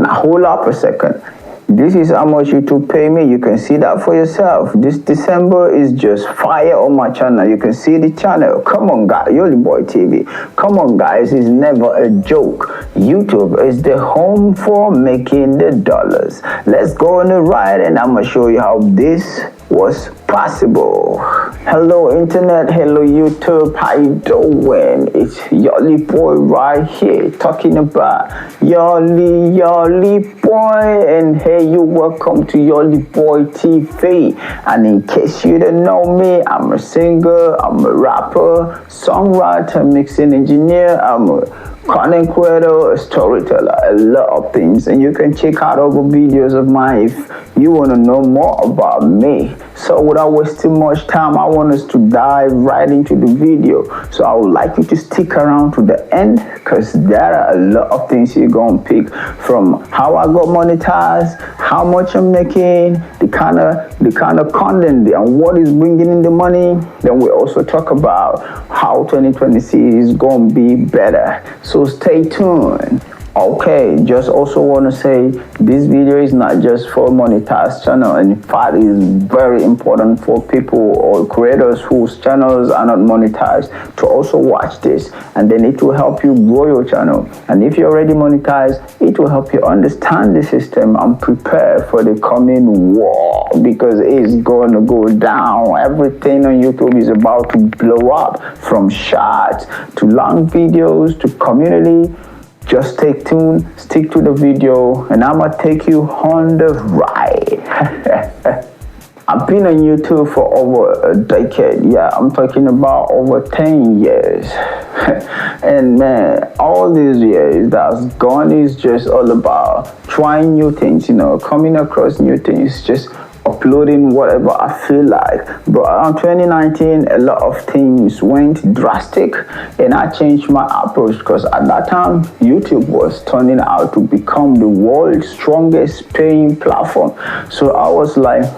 Now hold up a second. This is how much YouTube pay me. You can see that for yourself. This December is just fire on my channel. You can see the channel. Come on, guys. YolyBoy TV. Come on, guys. It's never a joke. YouTube is the home for making the dollars. Let's go on the ride, and I'm gonna show you how this was possible. Hello internet, hello YouTube, how you doing? It's YolyBoy right here talking about YolyBoy, and hey, you welcome to YolyBoy TV. And in case you don't know me, I'm a singer, I'm a rapper, songwriter, mixing engineer, I'm a content creator, a storyteller, a lot of things, and you can check out other videos of mine if you want to know more about me. So without wasting much time, I want us to dive right into the video. So I would like you to stick around to the end, because there are a lot of things you're gonna pick, from how I got monetized, how much I'm making, the kind of content and what is bringing in the money. Then we also talk about how 2026 is gonna be better. So stay tuned. Okay, just also want to say this video is not just for monetized channel. In fact, it is very important for people or creators whose channels are not monetized to also watch this, and then it will help you grow your channel. And if you're already monetized, it will help you understand the system and prepare for the coming war, because it's going to go down. Everything on YouTube is about to blow up, from shorts to long videos to community. Just stay tuned, stick to the video, and I'm gonna take you on the ride. I've been on YouTube for over a decade. Yeah, I'm talking about over 10 years. And man, all these years that's gone is just all about trying new things, coming across new things, just uploading whatever I feel like. But around 2019, a lot of things went drastic, and I changed my approach, because at that time YouTube was turning out to become the world's strongest paying platform. So I was like,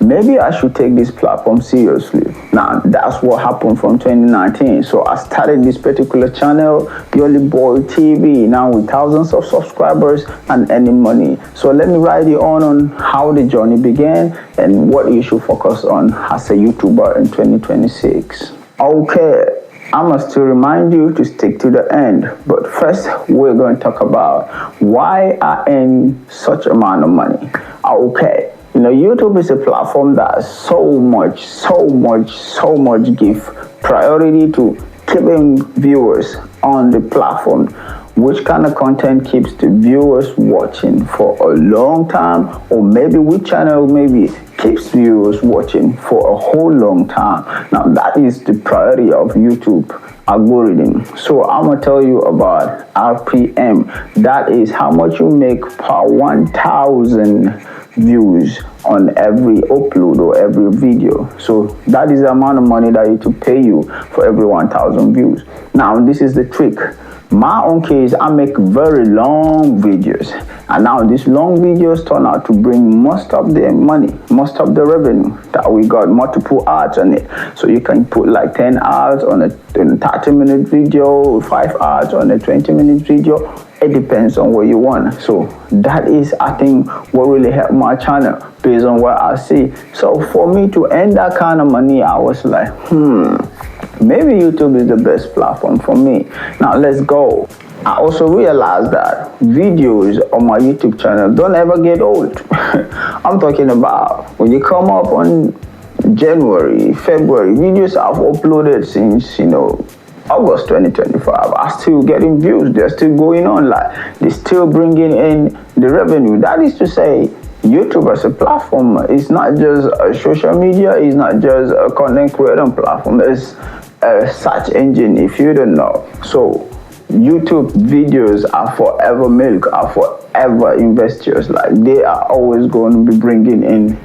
maybe I should take this platform seriously. Now that's what happened from 2019. So I started this particular channel, YolyBoy TV, now with thousands of subscribers and earning money. So let me ride you on how the journey began and what you should focus on as a YouTuber in 2026. Okay, I must still remind you to stick to the end. But first, we're going to talk about why I earn such amount of money. Okay. YouTube is a platform that so much give priority to keeping viewers on the platform. Which kind of content keeps the viewers watching for a long time, or maybe which channel maybe keeps viewers watching for a whole long time. Now that is the priority of YouTube algorithm. So I'm gonna tell you about RPM. That is how much you make per 1,000 views on every upload or every video. So that is the amount of money that YouTube pay you for every 1,000 views. Now this is the trick. My own case, I make very long videos, and now these long videos turn out to bring most of the money, most of the revenue that we got, multiple ads on it. So you can put like 10 ads on a 30-minute video, 5 ads on a 20-minute video. It depends on what you want. So that is, I think, what really helped my channel based on what I see. So for me to earn that kind of money, I was like, maybe YouTube is the best platform for me. Now let's go. I also realized that videos on my YouTube channel don't ever get old. I'm talking about when you come up on January, February, videos I've uploaded since, August 2025 are still getting views. They're still going on, like they're still bringing in the revenue. That is to say, YouTube as a platform is not just a social media, it's not just a content creator platform, it's a search engine, if you don't know. So YouTube videos are forever milk, are forever investors. Like they are always going to be bringing in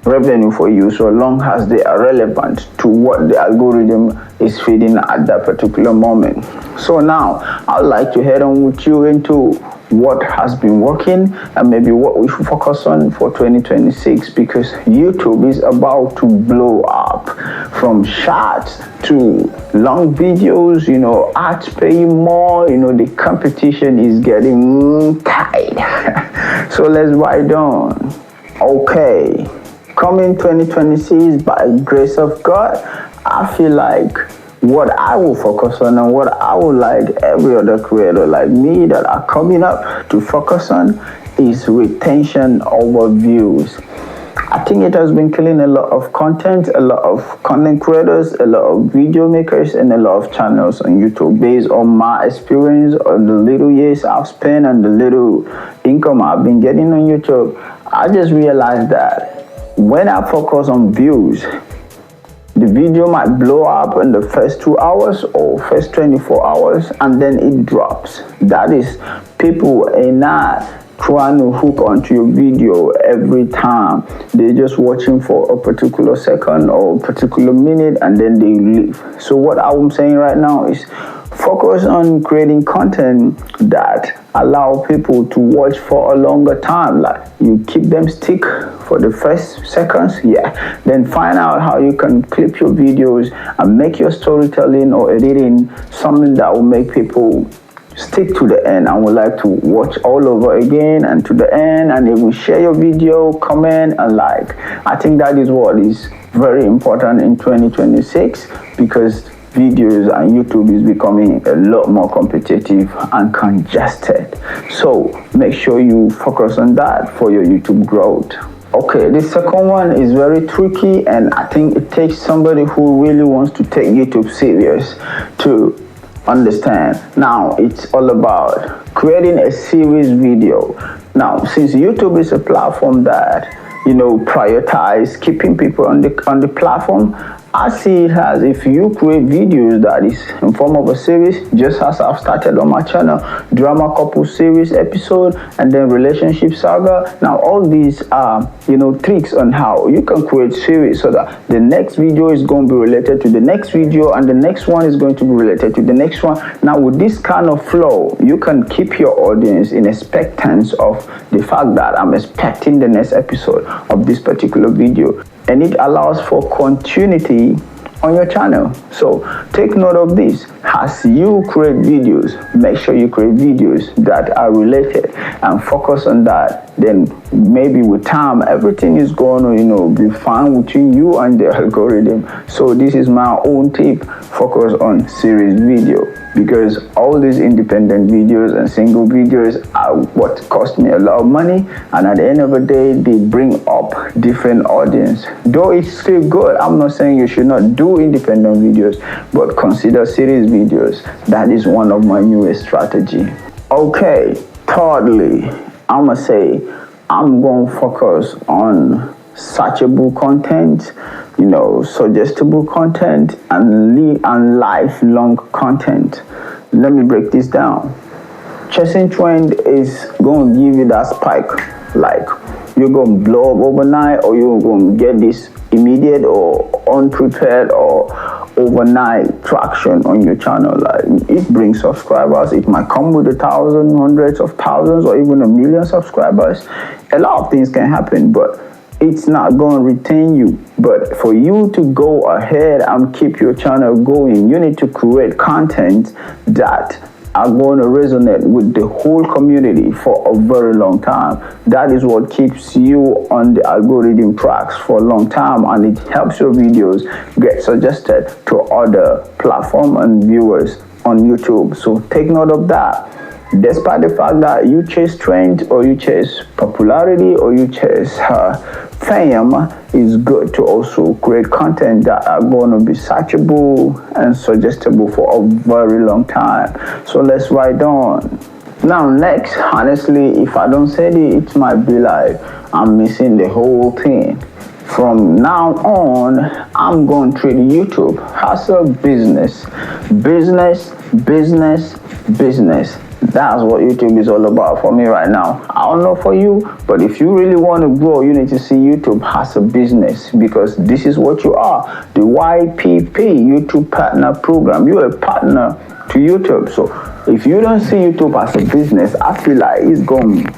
revenue for you so long as they are relevant to what the algorithm is feeding at that particular moment. So now I'd like to head on with you into what has been working and maybe what we should focus on for 2026, because YouTube is about to blow up. From shorts to long videos, ads paying more, the competition is getting tight. So let's ride on. Okay, coming 2026, by grace of God, I feel like what I will focus on and what I would like every other creator like me that are coming up to focus on is retention over views. I think it has been killing a lot of content, a lot of content creators, a lot of video makers, and a lot of channels on YouTube. Based on my experience, on the little years I've spent and the little income I've been getting on YouTube, I just realized that when I focus on views, the video might blow up in the first 2 hours or first 24 hours and then it drops. That is, people are not trying to hook onto your video every time. They're just watching for a particular second or a particular minute and then they leave. So what I'm saying right now is focus on creating content that allow people to watch for a longer time. Like you keep them stick for the first seconds, then find out how you can clip your videos and make your storytelling or editing something that will make people stick to the end and would like to watch all over again and to the end, and they will share your video, comment and like. I think that is what is very important in 2026, because videos and YouTube is becoming a lot more competitive and congested. So make sure you focus on that for your YouTube growth. Okay, the second one is very tricky, and I think it takes somebody who really wants to take YouTube serious to understand. Now it's all about creating a series video. Now, since YouTube is a platform that prioritize keeping people on the platform, I see it as if you create videos that is in form of a series, just as I've started on my channel, drama couple series episode and then relationship saga. Now all these are tricks on how you can create series so that the next video is going to be related to the next video and the next one is going to be related to the next one. Now with this kind of flow, you can keep your audience in expectance of the fact that I'm expecting the next episode of this particular video, and it allows for continuity on your channel. So take note of this. As you create videos, make sure you create videos that are related and focus on that. Then maybe with time, everything is going to be fine between you and the algorithm. So this is my own tip: focus on series video, because all these independent videos and single videos are what cost me a lot of money, and at the end of the day they bring up different audience. Though it's still good, I'm not saying you should not do independent videos, but consider series videos. That is one of my newest strategy. Okay, thirdly, I'ma say I'm going to focus on searchable content, suggestible content, and lifelong content. Let me break this down. Chasing trend is going to give you that spike, like you're going to blow up overnight, or you're going to get this immediate or unprepared or overnight traction on your channel. Like it brings subscribers. It might come with 1,000, hundreds of thousands, or even 1 million subscribers. A lot of things can happen, but it's not going to retain you. But for you to go ahead and keep your channel going, you need to create content that are going to resonate with the whole community for a very long time. That is what keeps you on the algorithm tracks for a long time, and it helps your videos get suggested to other platforms and viewers on YouTube. So take note of that. Despite the fact that you chase trends, or you chase popularity, or you chase fame, it's good to also create content that are going to be searchable and suggestible for a very long time. So let's ride on. Now next, honestly, if I don't say it might be like I'm missing the whole thing. From now on, I'm going to treat YouTube as a business. Business, business, business. That's what YouTube is all about for me right now. I don't know for you, but if you really want to grow, you need to see YouTube as a business, because this is what you are. The YPP, YouTube Partner Program. You're a partner to YouTube. So if you don't see YouTube as a business, I feel like it's going to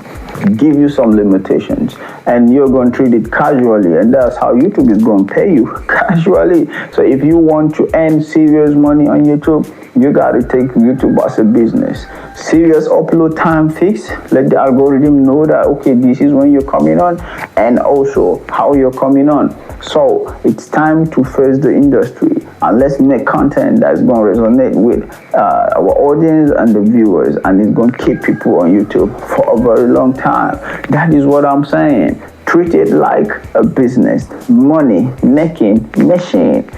give you some limitations, and you're going to treat it casually, and that's how YouTube is going to pay you, casually. So if you want to earn serious money on YouTube, you got to take YouTube as a business. Serious upload time fix. Let the algorithm know that, okay, this is when you're coming on, and also how you're coming on. So it's time to face the industry, and let's make content that's going to resonate with our audience and the viewers, and it's going to keep people on YouTube for a very long time. That is what I'm saying. Treat it like a business, money making machine.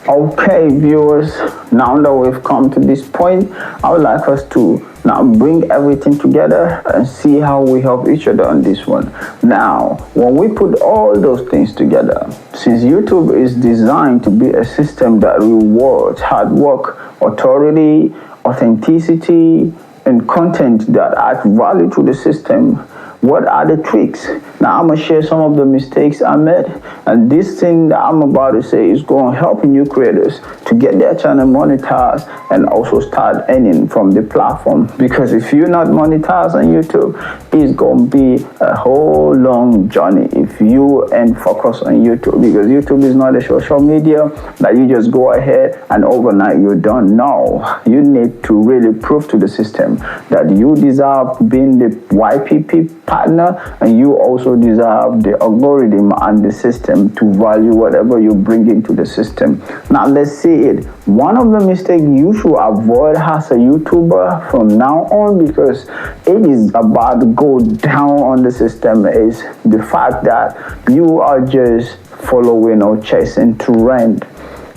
Okay, viewers, now that we've come to this point, I would like us to now bring everything together and see how we help each other on this one. Now, when we put all those things together, since YouTube is designed to be a system that rewards hard work, authority, authenticity, and content that add value to the system, what are the tricks? Now I'm going to share some of the mistakes I made, and this thing that I'm about to say is going to help new creators to get their channel monetized and also start earning from the platform. Because if you're not monetized on YouTube, it's going to be a whole long journey if you ain't focus on YouTube, because YouTube is not a social media that you just go ahead and overnight you're done. No, you need to really prove to the system that you deserve being the YPP partner, and you also deserve the algorithm and the system to value whatever you bring into the system. Now let's see it. One of the mistakes you should avoid as a YouTuber from now on, because it is about to go down on the system, is the fact that you are just following or chasing trend.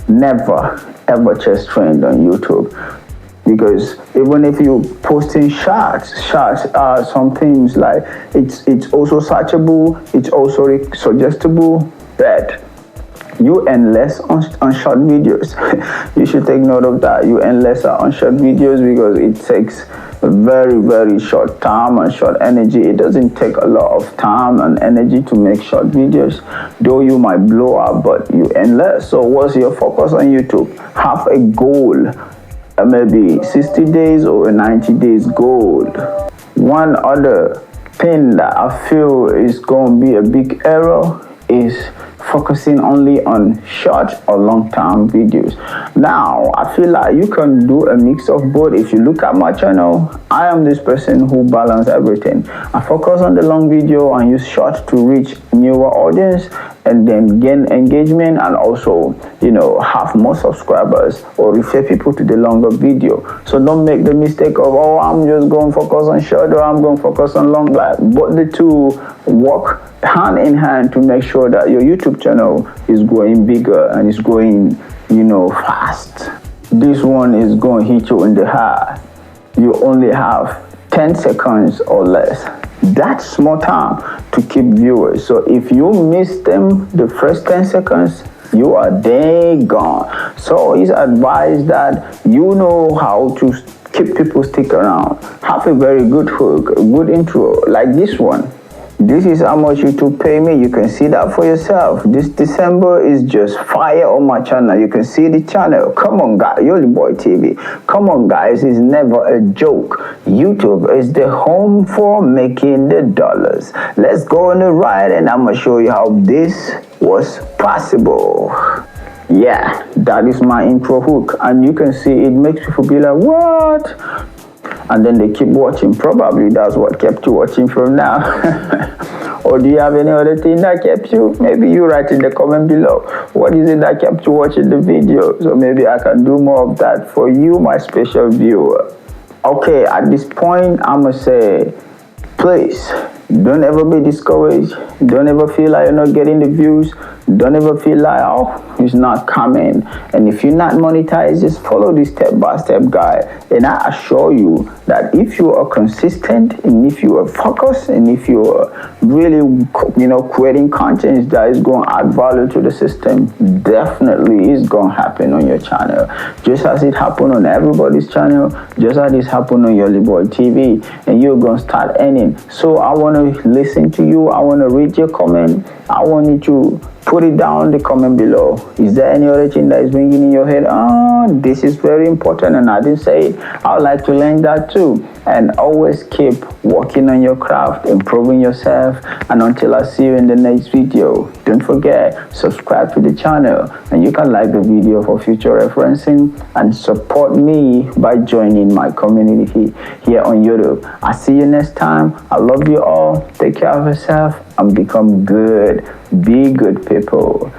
Never ever chase trend on YouTube. Because even if you're posting shots are some things like it's also searchable, it's also suggestible, but you earn less on short videos. You should take note of that. You earn less on short videos because it takes a very short time and short energy. It doesn't take a lot of time and energy to make short videos, though you might blow up, but you earn less. So what's your focus on YouTube? Have a goal. Maybe 60 days or a 90 days goal. One other thing that I feel is going to be a big error is focusing only on short or long-term videos. Now, I feel like you can do a mix of both. If you look at my channel, I am this person who balance everything. I focus on the long video and use short to reach newer audience and then gain engagement, and also, you know, have more subscribers or refer people to the longer video. So don't make the mistake of, oh, I'm just going to focus on short or I'm going to focus on long. But the two work hand in hand to make sure that your YouTube channel is growing bigger and is growing, you know, fast. This one is going to hit you in the heart. You only have 10 seconds or less. That's small time to keep viewers. So if you miss them the first 10 seconds, you are dead gone. So it's advised that you know how to keep people stick around. Have a very good hook, a good intro like this one. This is how much YouTube pay me. You can see that for yourself. This December is just fire on my channel. You can see the channel. Come on, guys. YolyBoy TV. Come on, guys. It's never a joke. YouTube is the home for making the dollars. Let's go on the ride, and I'm going to show you how this was possible. Yeah, that is my intro hook. And you can see it makes people be like, what? And then they keep watching. Probably that's what kept you watching from now. Or do you have any other thing that kept you? Maybe you write in the comment below. What is it that kept you watching the video? So maybe I can do more of that for you, my special viewer. Okay, at this point, I'm going to say, please Don't ever be discouraged. Don't ever feel like you're not getting the views. Don't ever feel like, oh, it's not coming. And if you're not monetized, just follow this step-by-step guide. And I assure you that if you are consistent and if you are focused and if you are really, creating content that is going to add value to the system, definitely is going to happen on your channel. Just as it happened on everybody's channel, just as it happened on YolyBoy TV, and you're going to start earning. So I want to listen to you. I want to read your comment. I want you to put it down in the comment below. Is there any other thing that is ringing in your head? Oh, this is very important and I didn't say it. I would like to learn that too. And always keep working on your craft, improving yourself. And until I see you in the next video, don't forget, subscribe to the channel. And you can like the video for future referencing and support me by joining my community here on YouTube. I'll see you next time. I love you all. Take care of yourself and become good. Be good people.